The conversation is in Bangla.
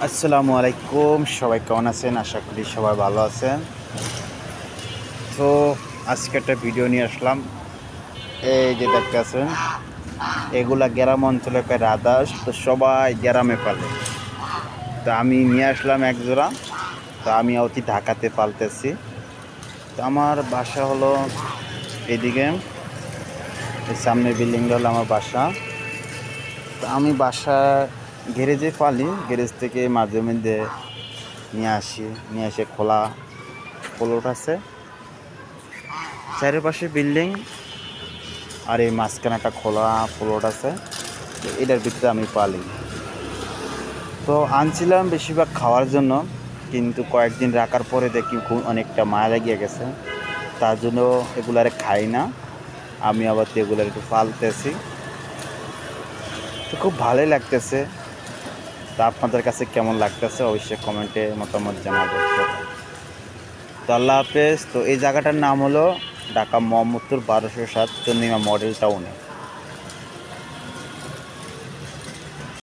আসসালামু আলাইকুম, সবাই কেমন আছেন? আশা করি সবাই ভালো আছেন। তো আজকে একটা ভিডিও নিয়ে আসলাম। এই যে দেখতেছেন, এগুলা গ্রাম অঞ্চলে প্রায় রাধাস, তো সবাই গ্রামে পালে। তো আমি নিয়ে আসলাম এক জোড়া। তো আমি অতি ঢাকাতে পালতেছি। তো আমার বাসা হলো এদিকে, এই সামনের বিল্ডিংটা হলো আমার বাসা। তো আমি বাসা গ্যারেজে পালি, গ্যারেজ থেকে মাঝে মধ্যে নিয়ে এসে খোলা প্লট আছে, চারিপাশে বিল্ডিং, আর এই মাঝখানে একটা খোলা প্লট আছে। তো এটার ভিতরে আমি পালি। তো আনছিলাম বেশিরভাগ খাওয়ার জন্য, কিন্তু কয়েকদিন রাখার পরে দেখি খুব অনেকটা মায়া লাগিয়ে গেছে। তার জন্য এগুলারে খাই না, আমি আবার তো এগুলার একটু পালতেছি। তো খুব ভালোই লাগতেছে। তা আপনাদের কাছে কেমন লাগতেছে অবশ্যই কমেন্টে মতামত জানাবেন। তো আল্লাহ হাফেজ। তো এই জায়গাটার নাম হলো ঢাকা মোহাম্মদপুর 1207 চন্দ্রিমা মডেল টাউনে।